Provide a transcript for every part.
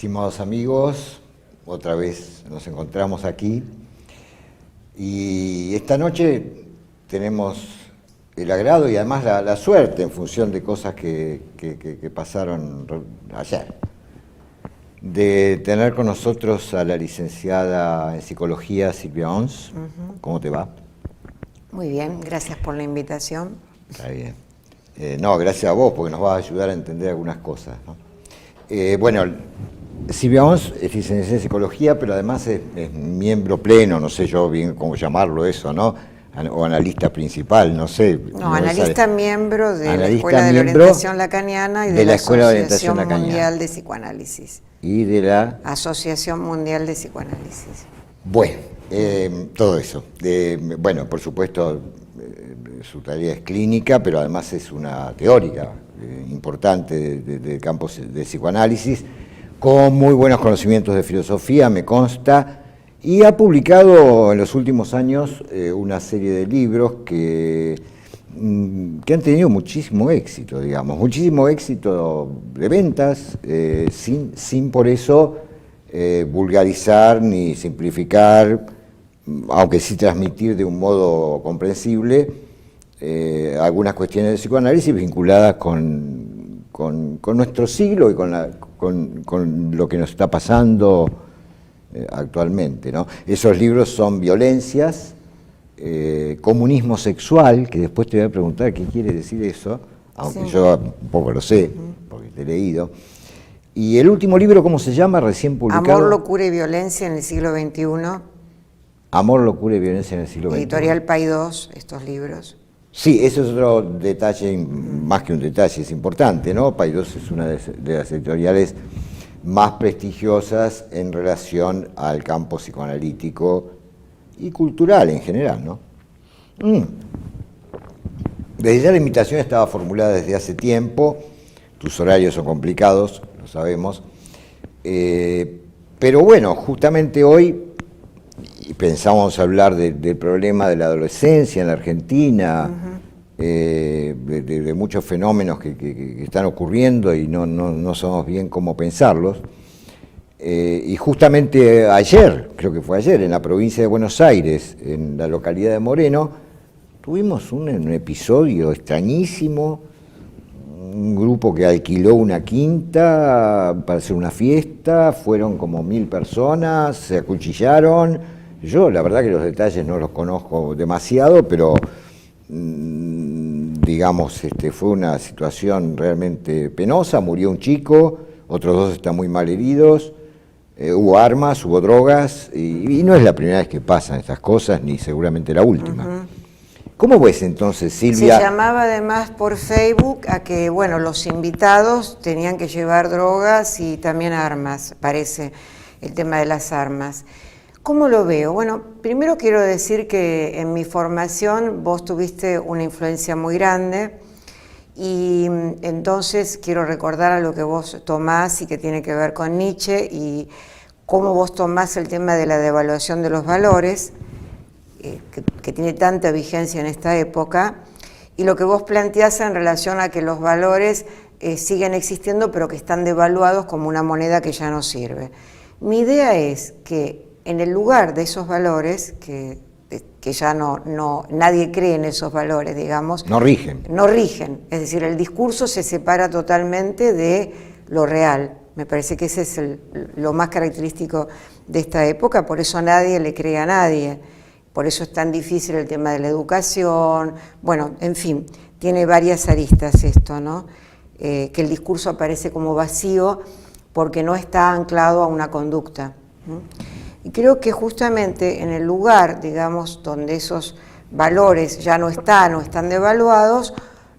Estimados amigos, otra vez nos encontramos aquí y esta noche tenemos el agrado y además la suerte, en función de cosas que pasaron ayer, de tener con nosotros a la licenciada en Psicología Silvia Ons. ¿Cómo te va? Muy bien, gracias por la invitación. Está bien. No, gracias a vos, porque nos vas a ayudar a entender algunas cosas, ¿no? Bueno, Silvia Ons es licenciada en Psicología, pero además es miembro pleno, no sé yo bien cómo llamarlo eso, ¿no? O analista principal, no sé. No, analista miembro de la Escuela de la Orientación Lacaniana y de la Asociación Mundial de Psicoanálisis. Y de la Asociación Mundial de Psicoanálisis. Bueno, todo eso. Bueno, por supuesto, su tarea es clínica, pero además es una teórica importante del campo de psicoanálisis, con muy buenos conocimientos de filosofía, me consta, y ha publicado en los últimos años una serie de libros que han tenido muchísimo éxito, digamos, muchísimo éxito de ventas, sin por eso vulgarizar ni simplificar, aunque sí transmitir de un modo comprensible algunas cuestiones de psicoanálisis vinculadas con nuestro siglo y con lo que nos está pasando actualmente, ¿no? Esos libros son Violencias, Comunismo Sexual, que después te voy a preguntar qué quiere decir eso, aunque sí, yo un poco lo sé, porque te he leído. Y el último libro, ¿cómo se llama? Recién publicado. Amor, locura y violencia en el siglo XXI. Amor, locura y violencia en el siglo XXI. Editorial Paidós, estos libros. Sí, eso es otro detalle, más que un detalle, es importante, ¿no? Paidós es una de las editoriales más prestigiosas en relación al campo psicoanalítico y cultural en general, ¿no? Desde ya la invitación estaba formulada desde hace tiempo, tus horarios son complicados, lo sabemos, pero bueno, justamente hoy pensamos hablar del problema de la adolescencia en la Argentina, de muchos fenómenos que están ocurriendo y no sabemos bien cómo pensarlos. Y justamente ayer, creo que fue ayer, en la provincia de Buenos Aires, en la localidad de Moreno, tuvimos un episodio extrañísimo, un grupo que alquiló una quinta para hacer una fiesta, fueron como 1000 personas, se acuchillaron. Yo la verdad que los detalles no los conozco demasiado, pero digamos, fue una situación realmente penosa, murió un chico, otros 2 están muy mal heridos, hubo armas, hubo drogas, y no es la primera vez que pasan estas cosas, ni seguramente la última. ¿Cómo ves entonces, Silvia? Se llamaba además por Facebook a que, bueno, los invitados tenían que llevar drogas y también armas, parece, el tema de las armas. ¿Cómo lo veo? Bueno, primero quiero decir que en mi formación vos tuviste una influencia muy grande y entonces quiero recordar a lo que vos tomás y que tiene que ver con Nietzsche y cómo vos tomás el tema de la devaluación de los valores, que tiene tanta vigencia en esta época, y lo que vos planteás en relación a que los valores siguen existiendo pero que están devaluados como una moneda que ya no sirve. Mi idea es que en el lugar de esos valores, que ya nadie cree en esos valores, digamos. No rigen. No rigen, es decir, el discurso se separa totalmente de lo real. Me parece que ese es lo más característico de esta época, por eso nadie le cree a nadie. Por eso es tan difícil el tema de la educación. Bueno, en fin, tiene varias aristas esto, ¿no? Que el discurso aparece como vacío porque no está anclado a una conducta. Y creo que justamente en el lugar, digamos, donde esos valores ya no están devaluados,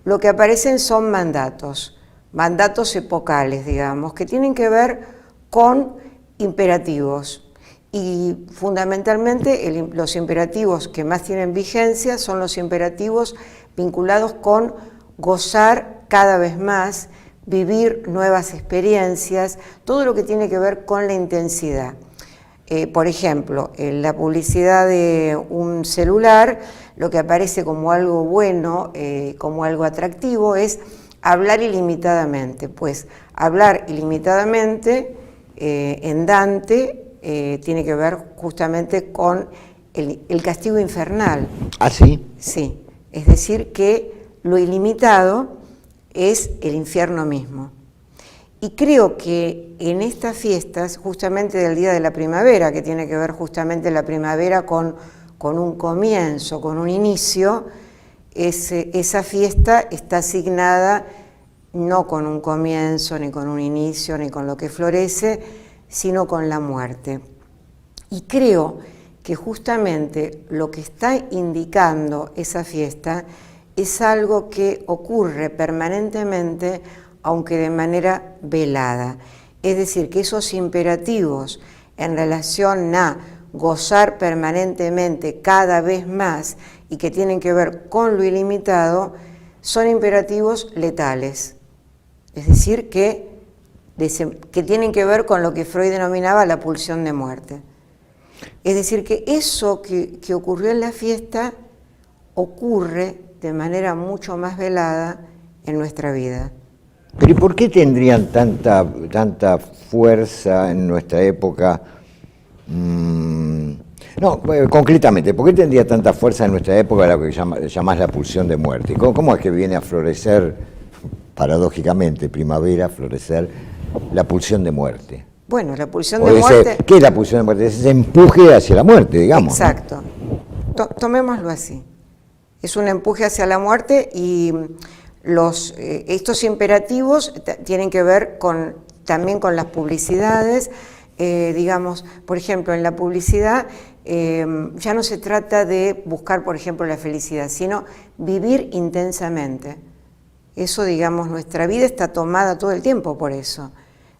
lo que aparecen son mandatos epocales, digamos, que tienen que ver con imperativos. Y fundamentalmente los imperativos que más tienen vigencia son los imperativos vinculados con gozar cada vez más, vivir nuevas experiencias, todo lo que tiene que ver con la intensidad. Por ejemplo, en la publicidad de un celular, lo que aparece como algo bueno, como algo atractivo, es hablar ilimitadamente. Pues hablar ilimitadamente en Dante tiene que ver justamente con el castigo infernal. ¿Ah, sí? Sí, es decir que lo ilimitado es el infierno mismo. Y creo que en estas fiestas, justamente del Día de la Primavera, que tiene que ver justamente la primavera con un comienzo, con un inicio, esa fiesta está asignada no con un comienzo, ni con un inicio, ni con lo que florece, sino con la muerte. Y creo que justamente lo que está indicando esa fiesta es algo que ocurre permanentemente, aunque de manera velada. Es decir, que esos imperativos en relación a gozar permanentemente cada vez más y que tienen que ver con lo ilimitado, son imperativos letales. Es decir, que tienen que ver con lo que Freud denominaba la pulsión de muerte. Es decir, que eso que ocurrió en la fiesta ocurre de manera mucho más velada en nuestra vida. Pero ¿y por qué tendrían tanta fuerza en nuestra época? No, concretamente, ¿por qué tendría tanta fuerza en nuestra época lo que llamás la pulsión de muerte? ¿Cómo es que viene a florecer, paradójicamente, primavera, florecer la pulsión de muerte? Bueno, la pulsión de muerte... ¿Qué es la pulsión de muerte? Es ese empuje hacia la muerte, digamos. Exacto. ¿No? Tomémoslo así. Es un empuje hacia la muerte y estos imperativos tienen que ver también con las publicidades. Digamos, por ejemplo, en la publicidad ya no se trata de buscar, por ejemplo, la felicidad, sino vivir intensamente. Eso, digamos, nuestra vida está tomada todo el tiempo por eso.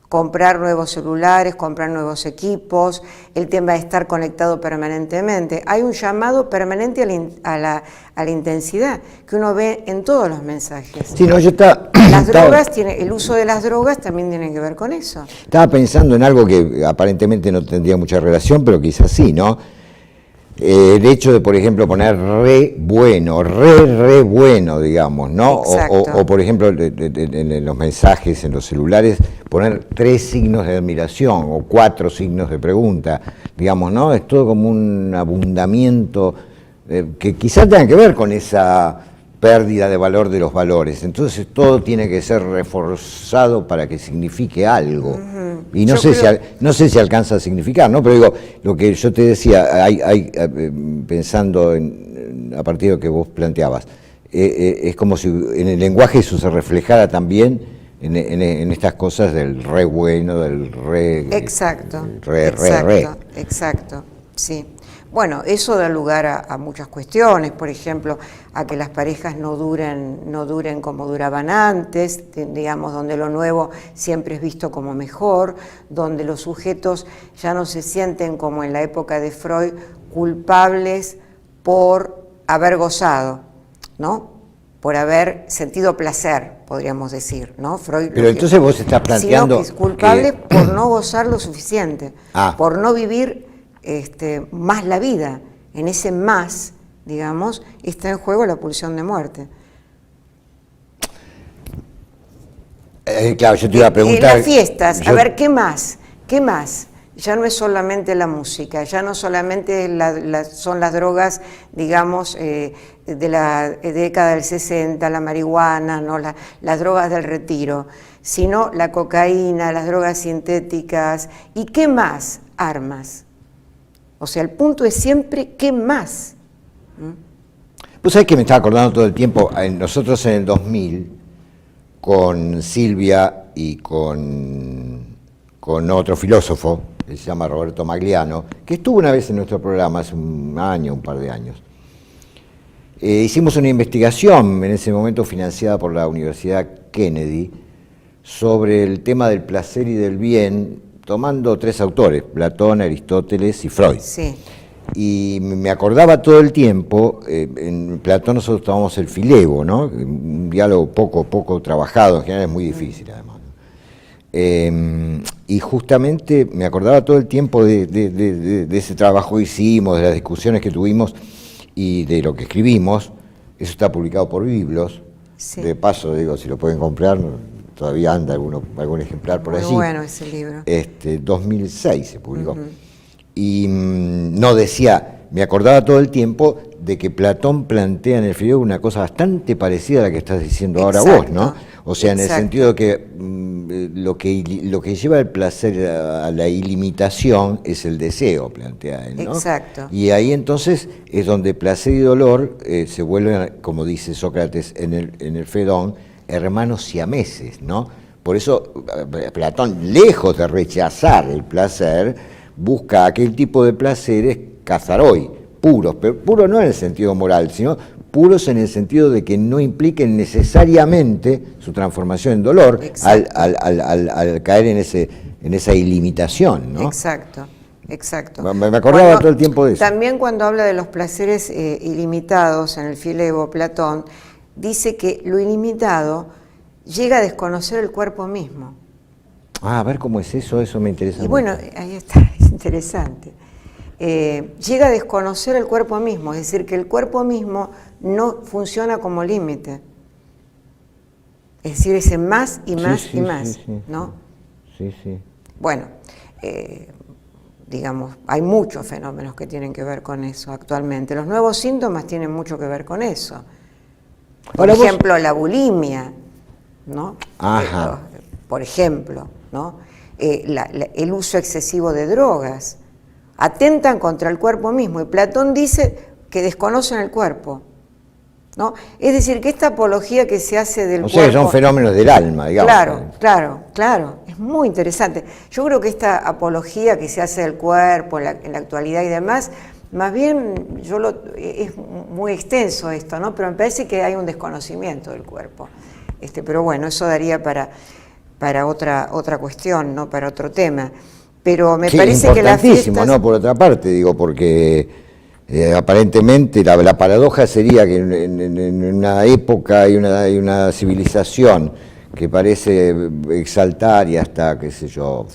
Comprar nuevos celulares, comprar nuevos equipos, el tema de estar conectado permanentemente. Hay un llamado permanente a la intensidad que uno ve en todos los mensajes. Sí, no, el uso de las drogas también tiene que ver con eso. Estaba pensando en algo que aparentemente no tendría mucha relación, pero quizás sí, ¿no? El hecho de, por ejemplo, poner re bueno, digamos, ¿no? O por ejemplo, en los mensajes, en los celulares, poner 3 signos de admiración o 4 signos de pregunta, digamos, ¿no? Es todo como un abundamiento que quizás tenga que ver con esa pérdida de valor de los valores. Entonces todo tiene que ser reforzado para que signifique algo. Y no sé si alcanza a significar, ¿no? Pero digo, lo que yo te decía, pensando a partir de lo que vos planteabas, es como si en el lenguaje eso se reflejara también en estas cosas del re bueno, del re... Exacto, exacto, sí. Bueno, eso da lugar a muchas cuestiones, por ejemplo, a que las parejas no duren como duraban antes, digamos, donde lo nuevo siempre es visto como mejor, donde los sujetos ya no se sienten como en la época de Freud culpables por haber gozado, ¿no? Por haber sentido placer, podríamos decir, ¿no? Freud. Pero entonces vos estás planteando... Sino que es culpable por no gozar lo suficiente, por no vivir más la vida. En ese más, digamos, está en juego la pulsión de muerte. Claro, yo te iba a preguntar... En las fiestas, a ver, ¿qué más? ¿Qué más? Ya no es solamente la música, ya no solamente son las drogas, digamos, de la década del 60, la marihuana, ¿no? Las drogas del retiro, sino la cocaína, las drogas sintéticas, ¿y qué más? Armas. O sea, el punto es siempre ¿qué más? Pues sabés que me estaba acordando todo el tiempo, nosotros en el 2000, con Silvia y con otro filósofo, que se llama Roberto Magliano, que estuvo una vez en nuestro programa hace un par de años. Hicimos una investigación, en ese momento financiada por la Universidad Kennedy, sobre el tema del placer y del bien, tomando 3 autores, Platón, Aristóteles y Freud. Sí. Y me acordaba todo el tiempo, en Platón nosotros tomamos el filebo, ¿no? Un diálogo poco trabajado, en general es muy difícil además. Y justamente me acordaba todo el tiempo de ese trabajo que hicimos, de las discusiones que tuvimos y de lo que escribimos. Eso está publicado por Biblos. Sí. De paso, digo, si lo pueden comprar, todavía anda algún ejemplar por allí. Muy bueno ese libro. 2006 se publicó. Y no decía, me acordaba todo el tiempo de que Platón plantea en el Filólogo una cosa bastante parecida a la que estás diciendo ahora vos, ¿no? O sea, en el sentido de que lo que lleva el placer a la ilimitación es el deseo, plantea él, ¿no? Exacto. Y ahí entonces es donde placer y dolor se vuelven, como dice Sócrates en el Fedón, hermanos siameses, ¿no? Por eso Platón, lejos de rechazar el placer, busca aquel tipo de placeres cazaroi, puros, pero puros no en el sentido moral, sino puros en el sentido de que no impliquen necesariamente su transformación en dolor al caer en esa ilimitación, ¿no? Exacto, exacto. Me acordaba todo el tiempo de eso. También cuando habla de los placeres ilimitados en el Filebo, Platón dice que lo ilimitado llega a desconocer el cuerpo mismo. A ver cómo es eso me interesa Y mucho. bueno, ahí está, es interesante. Llega a desconocer el cuerpo mismo, es decir, que el cuerpo mismo no funciona como límite. Es decir, ese más y más y más, ¿no? Sí, sí. Bueno, digamos, hay muchos fenómenos que tienen que ver con eso actualmente. Los nuevos síntomas tienen mucho que ver con eso. Por ejemplo, la bulimia, ¿no? Ajá. Por ejemplo, ¿no? El uso excesivo de drogas. Atentan contra el cuerpo mismo. Y Platón dice que desconocen el cuerpo, ¿no? Es decir, que esta apología que se hace del cuerpo... O sea, son fenómenos del alma, digamos. Claro. Es muy interesante. Yo creo que esta apología que se hace del cuerpo en la actualidad y demás, más bien es muy extenso esto, ¿no? Pero me parece que hay un desconocimiento del cuerpo. Pero bueno, eso daría para otra cuestión, ¿no? Para otro tema. Pero me parece que las fiestas... ¿no? Por otra parte, digo, porque aparentemente la paradoja sería que en una época y una civilización que parece exaltar y hasta, qué sé yo,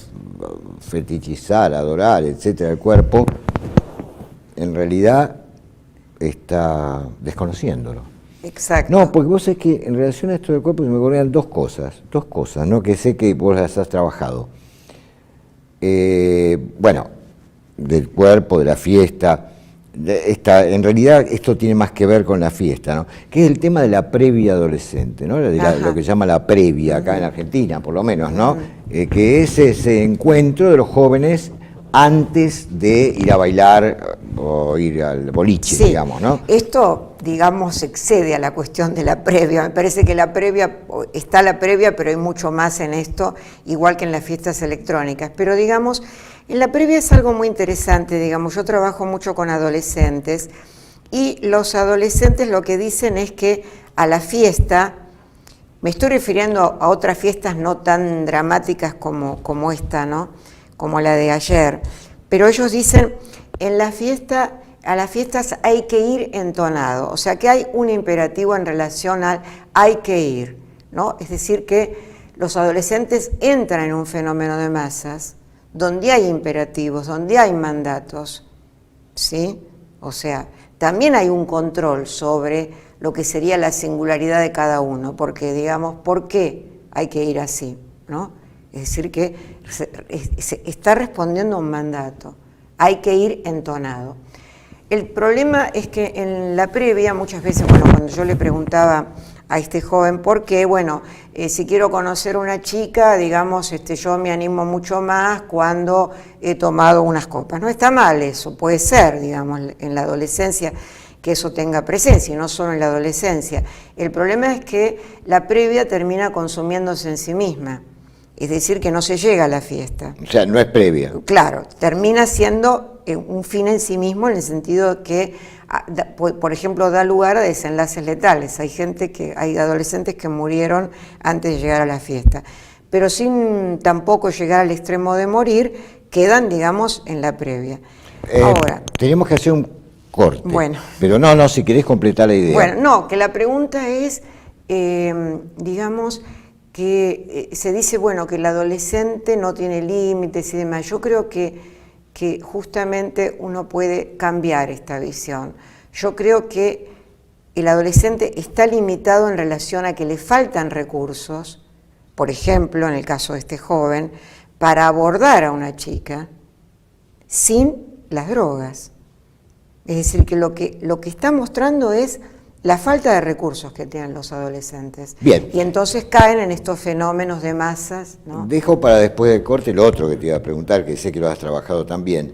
fetichizar, adorar, etcétera, el cuerpo, en realidad está desconociéndolo. Exacto. No, porque vos sabés que en relación a esto del cuerpo se me ocurrían dos cosas, ¿no? Que sé que vos las has trabajado. Bueno, del cuerpo, de la fiesta, en realidad esto tiene más que ver con la fiesta, ¿no? Que es el tema de la previa adolescente, ¿no? Lo que se llama la previa, acá en Argentina por lo menos, ¿no? Que es ese encuentro de los jóvenes antes de ir a bailar o ir al boliche, sí, digamos, ¿no? Esto, digamos, excede a la cuestión de la previa. Me parece que está la previa, pero hay mucho más en esto, igual que en las fiestas electrónicas. Pero, digamos, en la previa es algo muy interesante, digamos, yo trabajo mucho con adolescentes y los adolescentes lo que dicen es que a la fiesta, me estoy refiriendo a otras fiestas no tan dramáticas como esta, ¿no? Como la de ayer, pero ellos dicen, a las fiestas hay que ir entonado, o sea que hay un imperativo en relación al hay que ir, ¿no? Es decir que los adolescentes entran en un fenómeno de masas, donde hay imperativos, donde hay mandatos, ¿sí? O sea, también hay un control sobre lo que sería la singularidad de cada uno, porque digamos, ¿por qué hay que ir así, ¿no? Es decir, que se está respondiendo a un mandato, hay que ir entonado. El problema es que en la previa, muchas veces, bueno, cuando yo le preguntaba a este joven, ¿por qué? Bueno, si quiero conocer a una chica, digamos, yo me animo mucho más cuando he tomado unas copas. No está mal eso, puede ser, digamos, en la adolescencia, que eso tenga presencia, y no solo en la adolescencia. El problema es que la previa termina consumiéndose en sí misma. Es decir, que no se llega a la fiesta. O sea, no es previa. Claro, termina siendo un fin en sí mismo en el sentido que, por ejemplo, da lugar a desenlaces letales. Hay adolescentes que murieron antes de llegar a la fiesta. Pero sin tampoco llegar al extremo de morir, quedan, digamos, en la previa. Ahora, tenemos que hacer un corte. Bueno. Pero no, si querés completar la idea. Bueno, no, que la pregunta es, digamos, que se dice, bueno, que el adolescente no tiene límites y demás. Yo creo que justamente uno puede cambiar esta visión. Yo creo que el adolescente está limitado en relación a que le faltan recursos por ejemplo, en el caso de este joven, para abordar a una chica sin las drogas. Es decir, que lo que está mostrando es la falta de recursos que tienen los adolescentes. Bien. Y entonces caen en estos fenómenos de masas, ¿no? Dejo para después del corte lo otro que te iba a preguntar, que sé que lo has trabajado también,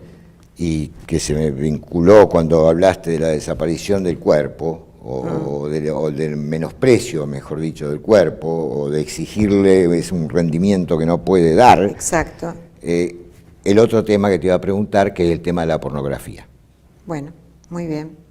y que se me vinculó cuando hablaste de la desaparición del cuerpo, o del menosprecio, mejor dicho, del cuerpo, o de exigirle es un rendimiento que no puede dar. Exacto. El otro tema que te iba a preguntar, que es el tema de la pornografía. Bueno, muy bien.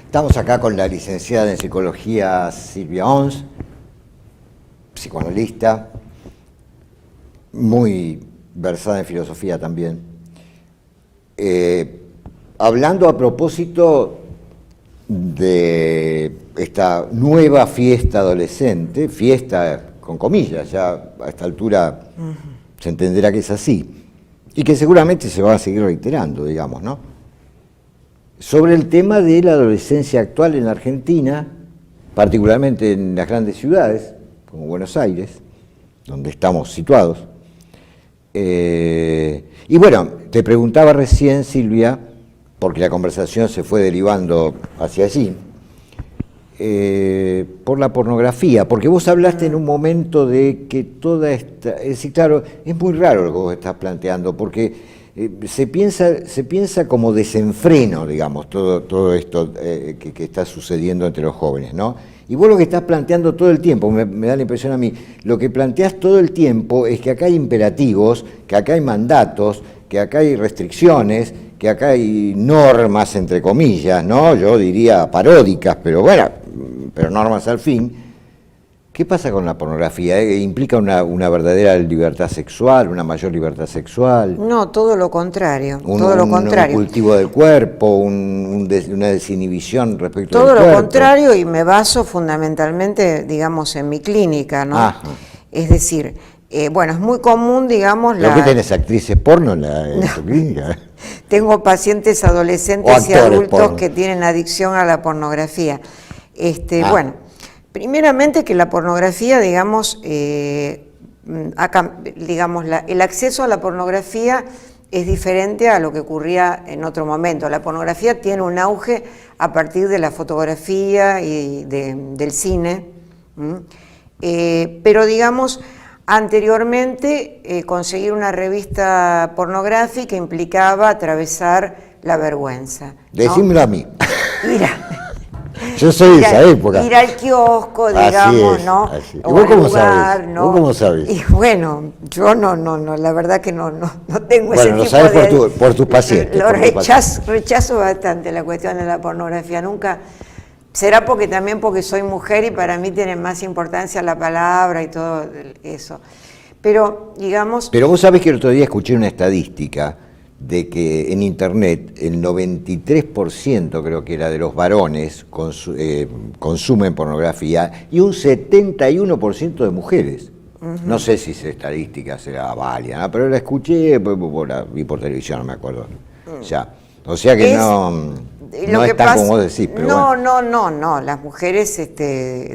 Estamos acá con la licenciada en psicología Silvia Ons, psicoanalista, muy versada en filosofía también. Hablando a propósito de esta nueva fiesta adolescente, fiesta con comillas, ya a esta altura se entenderá que es así, y que seguramente se va a seguir reiterando, digamos, ¿no? Sobre el tema de la adolescencia actual en la Argentina, particularmente en las grandes ciudades, como Buenos Aires, donde estamos situados. Y bueno, te preguntaba recién, Silvia, porque la conversación se fue derivando hacia allí, por la pornografía, porque vos hablaste en un momento de que toda esta... Es decir, claro, es muy raro lo que vos estás planteando, porque se piensa como desenfreno, digamos, todo esto que está sucediendo entre los jóvenes, ¿no? Y vos lo que estás planteando todo el tiempo, me da la impresión a mí, lo que planteás todo el tiempo es que acá hay imperativos, que acá hay mandatos, que acá hay restricciones, que acá hay normas, entre comillas, ¿no? Yo diría paródicas, pero bueno, pero normas al fin. ¿Qué pasa con la pornografía? ¿Implica una verdadera libertad sexual, una mayor libertad sexual? No, todo lo contrario, todo lo contrario. Un cultivo del cuerpo, una desinhibición respecto todo del cuerpo. Todo lo contrario, y me baso fundamentalmente, digamos, en mi clínica, ¿no? Ajá. Es decir, bueno, es muy común, digamos... ¿Pero qué tenés, actrices porno en tu clínica? Tengo pacientes adolescentes y adultos que tienen adicción a la pornografía. Bueno... Primeramente que la pornografía, digamos, el acceso a la pornografía es diferente a lo que ocurría en otro momento. La pornografía tiene un auge a partir de la fotografía y del cine, pero digamos, anteriormente conseguir una revista pornográfica implicaba atravesar la vergüenza, ¿no? Decímelo a mí. Mira. Yo soy de esa época. Ir al kiosco, digamos, ¿no? Así. ¿Y vos cómo sabés? ¿no? ¿Vos cómo sabés? Y bueno, yo no, la verdad que no tengo ese tipo de... Bueno, lo sabes por tus pacientes. Lo rechazo bastante la cuestión de la pornografía, nunca... Será porque soy mujer y para mí tiene más importancia la palabra y todo eso. Pero, digamos... Pero vos sabés que el otro día escuché una estadística de que en Internet el 93% creo que era de los varones consumen pornografía y un 71% de mujeres. No sé si esa estadística será válida, ¿no? Pero la escuché, vi por televisión, no me acuerdo. Ya. O sea que no es tan como vos decís, pero no, las mujeres,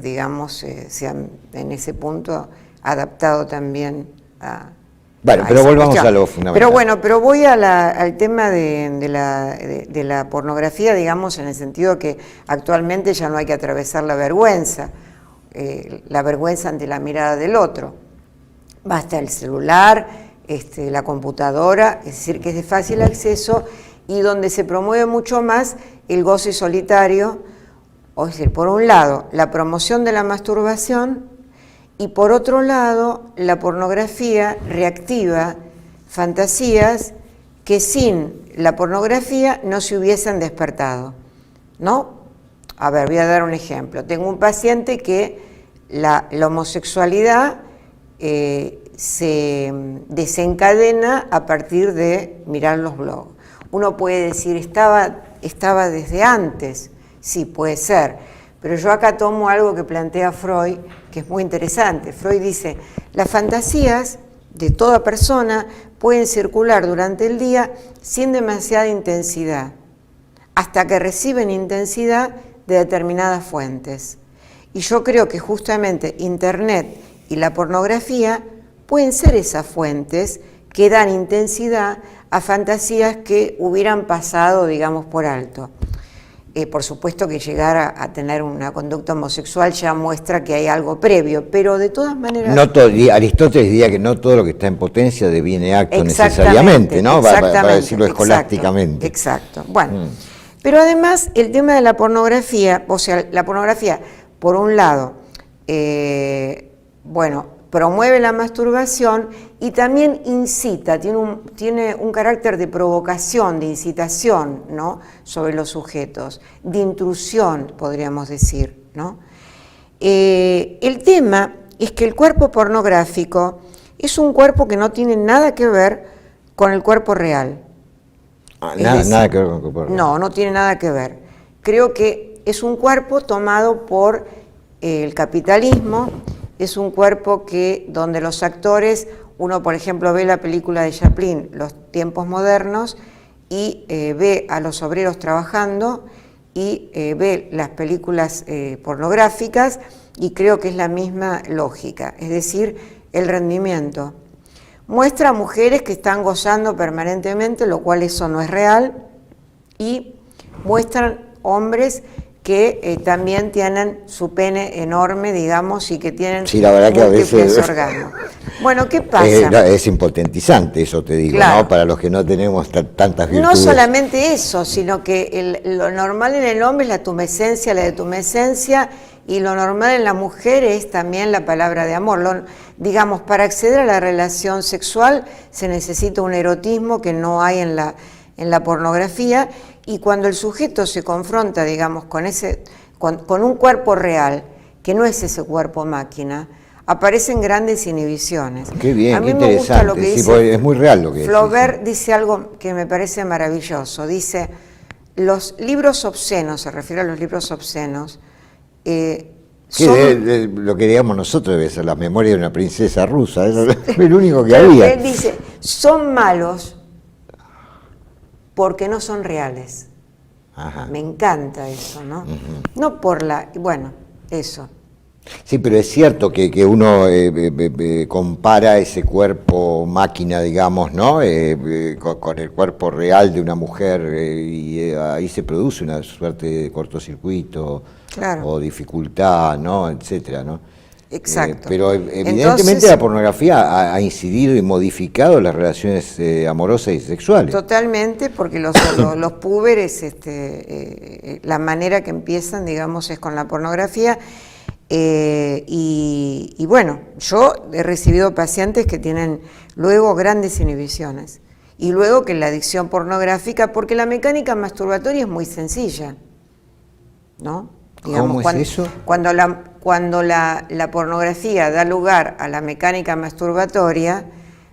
digamos, se han en ese punto adaptado también a... Bueno, pero volvamos a lo fundamental. Pero bueno, pero voy al tema de la pornografía, digamos, en el sentido que actualmente ya no hay que atravesar la vergüenza ante la mirada del otro. Basta el celular, la computadora, es decir, que es de fácil acceso y donde se promueve mucho más el goce solitario, o es decir, por un lado, la promoción de la masturbación, y por otro lado, la pornografía reactiva fantasías que sin la pornografía no se hubiesen despertado, ¿no? A ver, voy a dar un ejemplo. Tengo un paciente que la homosexualidad se desencadena a partir de mirar los blogs. Uno puede decir, estaba desde antes, sí, puede ser, pero yo acá tomo algo que plantea Freud, que es muy interesante. Freud dice, las fantasías de toda persona pueden circular durante el día sin demasiada intensidad, hasta que reciben intensidad de determinadas fuentes. Y yo creo que justamente Internet y la pornografía pueden ser esas fuentes que dan intensidad a fantasías que hubieran pasado, digamos, por alto. Por supuesto que llegar a tener una conducta homosexual ya muestra que hay algo previo, pero de todas maneras... Aristóteles diría que no todo lo que está en potencia deviene acto necesariamente, ¿no? Para decirlo escolásticamente. Exacto. Bueno, pero además el tema de la pornografía, o sea, la pornografía, por un lado, promueve la masturbación y también incita, tiene un carácter de provocación, de incitación, ¿no?, sobre los sujetos, de intrusión, podríamos decir, ¿no? El tema es que el cuerpo pornográfico es un cuerpo que no tiene nada que ver con el cuerpo real. Nada que ver con el cuerpo real. No tiene nada que ver. Creo que es un cuerpo tomado por el capitalismo. Es un cuerpo donde los actores, uno por ejemplo ve la película de Chaplin, Los tiempos modernos, y ve a los obreros trabajando y ve las películas pornográficas y creo que es la misma lógica, es decir, el rendimiento. Muestra a mujeres que están gozando permanentemente, lo cual eso no es real, y muestran hombres que también tienen su pene enorme, digamos, y que tienen la verdad que a veces orgasmos. Bueno, ¿qué pasa? Es impotentizante eso, te digo, claro, ¿no? Para los que no tenemos tantas virtudes. No solamente eso, sino que lo normal en el hombre es la tumescencia, la detumescencia, y lo normal en la mujer es también la palabra de amor. Digamos, para acceder a la relación sexual se necesita un erotismo que no hay en la pornografía, y cuando el sujeto se confronta, digamos, con un cuerpo real, que no es ese cuerpo máquina, aparecen grandes inhibiciones. Qué bien, a mí qué me gusta lo que interesante. dice, es muy real lo que Flaubert dice algo que me parece maravilloso. Dice, los libros obscenos, se refiere a los libros obscenos, lo que digamos nosotros debe ser la memoria de una princesa rusa, eso es el único que había. Él dice, son malos porque no son reales. Ajá. Me encanta eso, ¿no? No por eso. Sí, pero es cierto que uno compara ese cuerpo máquina, digamos, ¿no? Con el cuerpo real de una mujer y ahí se produce una suerte de cortocircuito, claro, o dificultad, ¿no? Etcétera, ¿no? Exacto. Pero evidentemente entonces, la pornografía ha incidido y modificado las relaciones amorosas y sexuales. Totalmente, porque los púberes, la manera que empiezan, digamos, es con la pornografía. Y bueno, yo he recibido pacientes que tienen luego grandes inhibiciones. Y luego que la adicción pornográfica, porque la mecánica masturbatoria es muy sencilla, ¿no? Digamos, ¿cómo es eso? Cuando la pornografía da lugar a la mecánica masturbatoria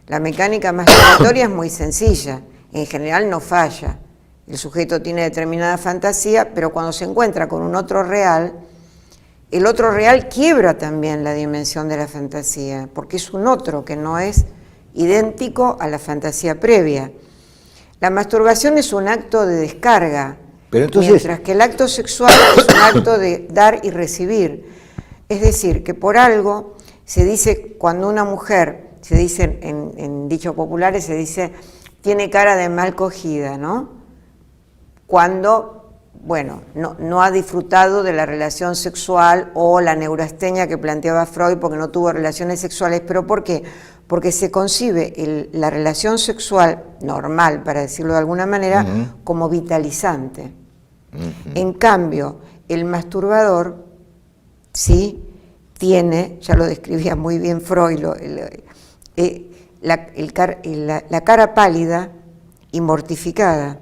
es muy sencilla, en general no falla. El sujeto tiene determinada fantasía, pero cuando se encuentra con un otro real, el otro real quiebra también la dimensión de la fantasía, porque es un otro que no es idéntico a la fantasía previa. La masturbación es un acto de descarga, pero entonces, mientras que el acto sexual es un acto de dar y recibir. Es decir, que por algo se dice, cuando una mujer, se dice en dichos populares, se dice, tiene cara de mal cogida, ¿no? Cuando, bueno, no ha disfrutado de la relación sexual o la neurastenia que planteaba Freud porque no tuvo relaciones sexuales. ¿Pero por qué? Porque se concibe la relación sexual normal, para decirlo de alguna manera, como vitalizante. En cambio, el masturbador, sí, tiene, ya lo describía muy bien Freud, la cara pálida y mortificada,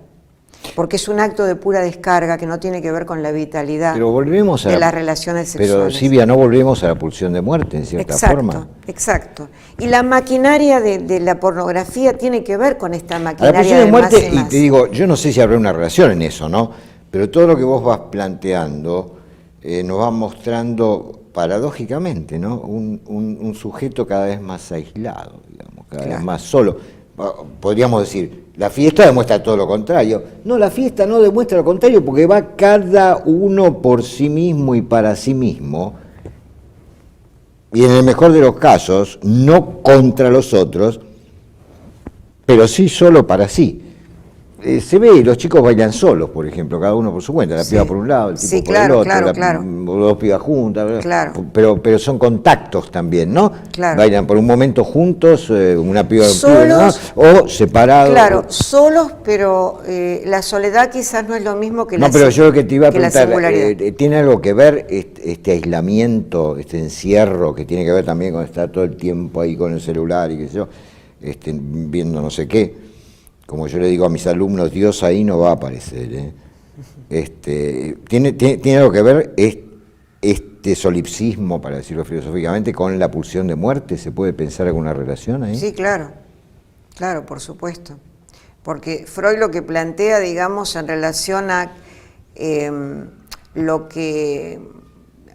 porque es un acto de pura descarga que no tiene que ver con la vitalidad de las relaciones sexuales. Pero Silvia, no volvemos a la pulsión de muerte, en cierta forma. Exacto. Y la maquinaria de la pornografía tiene que ver con esta maquinaria la pulsión de muerte, más y más. y te digo, yo no sé si habrá una relación en eso, ¿no? Pero todo lo que vos vas planteando nos va mostrando paradójicamente, ¿no? Un sujeto cada vez más aislado, digamos, cada vez más solo. Podríamos decir, la fiesta demuestra todo lo contrario. No, la fiesta no demuestra lo contrario porque va cada uno por sí mismo y para sí mismo, y en el mejor de los casos, no contra los otros, pero sí solo para sí. Se ve, los chicos bailan solos, por ejemplo, cada uno por su cuenta, la piba por un lado, el tipo por el otro, dos pibas juntas, pero son contactos también, ¿no? Bailan por un momento juntos, una piba solos, o separados. Claro, solos, pero la soledad quizás no es lo mismo que la singularidad. No, pero yo lo que te iba a preguntar, ¿tiene algo que ver este aislamiento, este encierro, que tiene que ver también con estar todo el tiempo ahí con el celular y qué sé yo, viendo no sé qué? Como yo le digo a mis alumnos, Dios ahí no va a aparecer. ¿Tiene algo que ver este solipsismo, para decirlo filosóficamente, con la pulsión de muerte? ¿Se puede pensar alguna relación ahí? Sí, claro, por supuesto. Porque Freud lo que plantea, digamos, en relación a lo que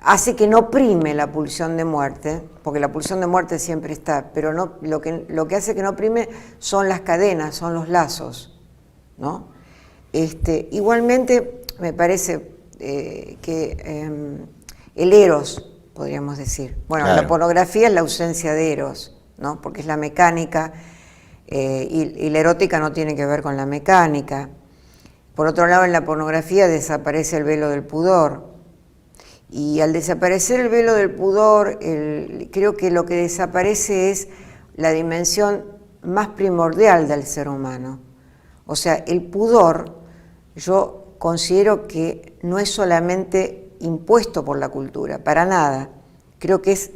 hace que no prime la pulsión de muerte, porque la pulsión de muerte siempre está, pero no, lo que hace que no prime son las cadenas, son los lazos, ¿no? Igualmente me parece que el eros, podríamos decir. Bueno, claro. La pornografía es la ausencia de eros, ¿no? Porque es la mecánica y la erótica no tiene que ver con la mecánica. Por otro lado, en la pornografía desaparece el velo del pudor. Y al desaparecer el velo del pudor, creo que lo que desaparece es la dimensión más primordial del ser humano. O sea, el pudor, yo considero que no es solamente impuesto por la cultura, para nada. Creo que es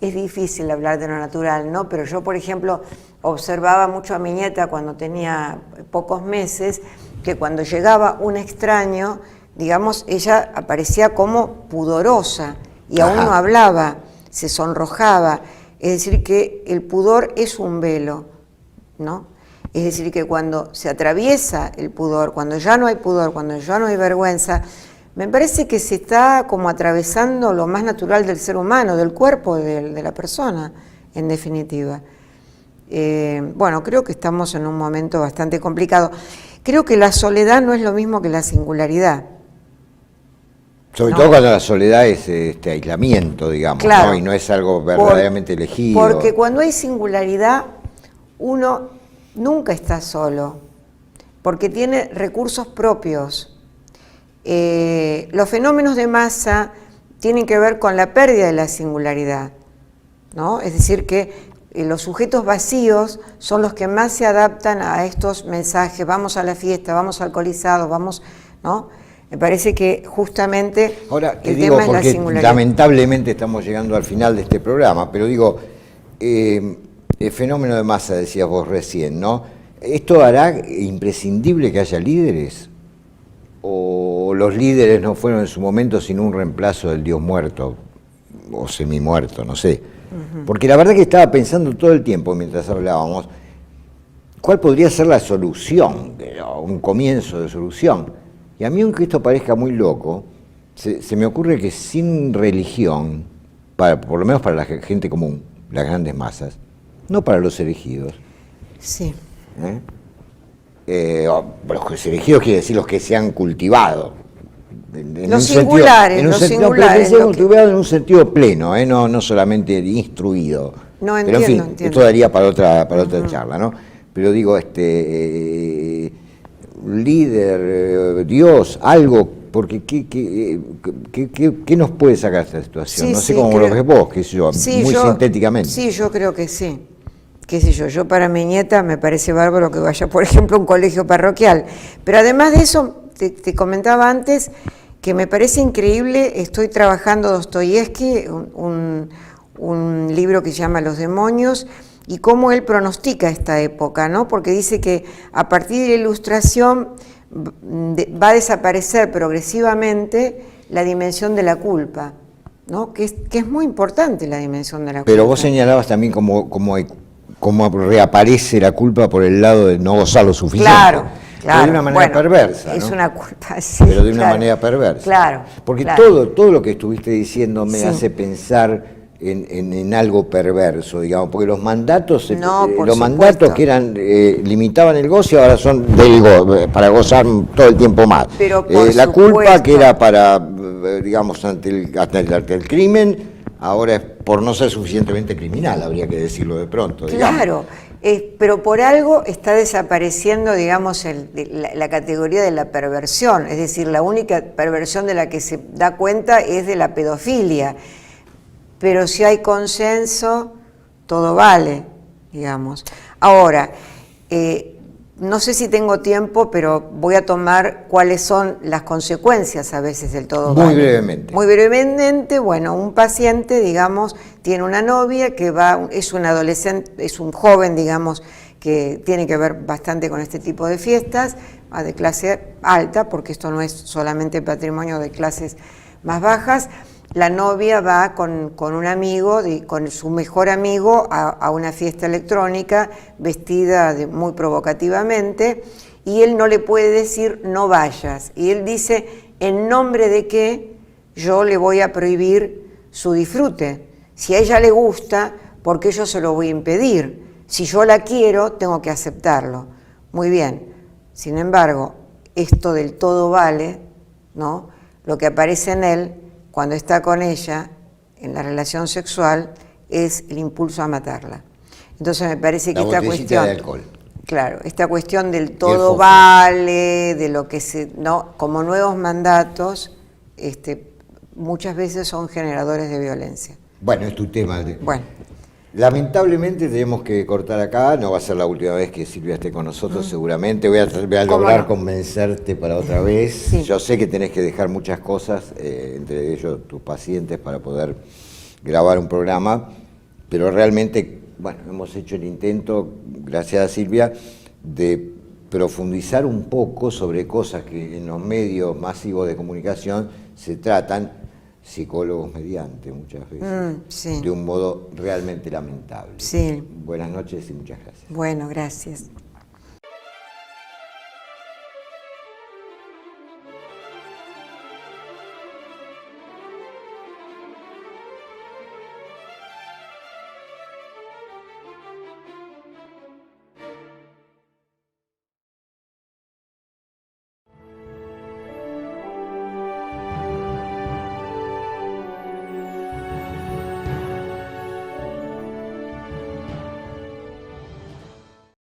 difícil hablar de lo natural, ¿no? Pero yo, por ejemplo, observaba mucho a mi nieta cuando tenía pocos meses, que cuando llegaba un extraño, digamos, ella aparecía como pudorosa y aún no hablaba, se sonrojaba. Es decir, que el pudor es un velo, ¿no? Es decir, que cuando se atraviesa el pudor, cuando ya no hay pudor, cuando ya no hay vergüenza, me parece que se está como atravesando lo más natural del ser humano, del cuerpo de la persona, en definitiva. Bueno, creo que estamos en un momento bastante complicado. Creo que la soledad no es lo mismo que la singularidad. Sobre todo cuando la soledad es aislamiento, digamos, claro, ¿no? Y no es algo verdaderamente elegido. Porque cuando hay singularidad, uno nunca está solo, porque tiene recursos propios. Los fenómenos de masa tienen que ver con la pérdida de la singularidad, ¿no? Es decir, que los sujetos vacíos son los que más se adaptan a estos mensajes, vamos a la fiesta, vamos alcoholizados, vamos, ¿no? Me parece que justamente ahora, te digo, porque lamentablemente estamos llegando al final de este programa, pero digo, el fenómeno de masa, decías vos recién, ¿no? ¿Esto hará imprescindible que haya líderes? ¿O los líderes no fueron en su momento sino un reemplazo del Dios muerto o semimuerto, no sé? Porque la verdad que estaba pensando todo el tiempo mientras hablábamos, ¿cuál podría ser la solución? Un comienzo de solución. Y a mí, aunque esto parezca muy loco, se me ocurre que sin religión, por lo menos para la gente común, las grandes masas, no para los elegidos, sí. los elegidos quiere decir los que se han cultivado. Los singulares, los singulares. No, cultivado en un sentido pleno, no solamente instruido. No, pero en fin, entiendo. esto daría para otra charla, ¿no? Pero digo, líder, Dios, algo, porque ¿qué nos puede sacar esta situación? Sí, no sé sí, cómo lo ves vos, qué sé yo, muy sintéticamente. Sí, yo creo que sí. Qué sé yo para mi nieta me parece bárbaro que vaya, por ejemplo, a un colegio parroquial. Pero además de eso, te comentaba antes que me parece increíble, estoy trabajando Dostoyevsky, un libro que se llama Los demonios, y cómo él pronostica esta época, ¿no? Porque dice que a partir de la Ilustración va a desaparecer progresivamente la dimensión de la culpa, ¿no? Que es muy importante la dimensión de la culpa. Pero vos señalabas también cómo reaparece la culpa por el lado de no gozar lo suficiente. Claro. Pero de una manera perversa, ¿no? Es una culpa, sí. Pero de una manera perversa. Claro. Porque claro. todo lo que estuviste diciendo me hace pensar en algo perverso, digamos, porque los mandatos, que eran limitaban el goce, ahora son para gozar todo el tiempo más. Pero la culpa que era para, digamos, ante el crimen, ahora es por no ser suficientemente criminal, habría que decirlo de pronto. Claro, pero por algo está desapareciendo, digamos, la categoría de la perversión, es decir, la única perversión de la que se da cuenta es de la pedofilia. Pero si hay consenso, todo vale, digamos. Ahora, no sé si tengo tiempo, pero voy a tomar cuáles son las consecuencias a veces del todo vale. Muy brevemente. Muy brevemente, bueno, un paciente, digamos, tiene una novia que es un adolescente, es un joven, digamos, que tiene que ver bastante con este tipo de fiestas, de clase alta, porque esto no es solamente patrimonio de clases más bajas. La novia va con un amigo, con su mejor amigo, a una fiesta electrónica, vestida muy provocativamente, y él no le puede decir no vayas. Y él dice, ¿en nombre de qué yo le voy a prohibir su disfrute? Si a ella le gusta, ¿por qué yo se lo voy a impedir? Si yo la quiero, tengo que aceptarlo. Muy bien. Sin embargo, esto del todo vale, ¿no? Lo que aparece en él cuando está con ella, en la relación sexual, es el impulso a matarla. Entonces me parece que esta cuestión... de alcohol. Claro, esta cuestión del todo vale, de lo que como nuevos mandatos, muchas veces son generadores de violencia. Bueno, es tu tema. Bueno. Lamentablemente tenemos que cortar acá, no va a ser la última vez que Silvia esté con nosotros, seguramente voy a lograr convencerte para otra vez. Sí. Yo sé que tenés que dejar muchas cosas, entre ellos tus pacientes, para poder grabar un programa, pero realmente, bueno, hemos hecho el intento, gracias a Silvia, de profundizar un poco sobre cosas que en los medios masivos de comunicación se tratan, psicólogos mediante muchas veces, de un modo realmente lamentable. Sí. Buenas noches y muchas gracias. Bueno, gracias.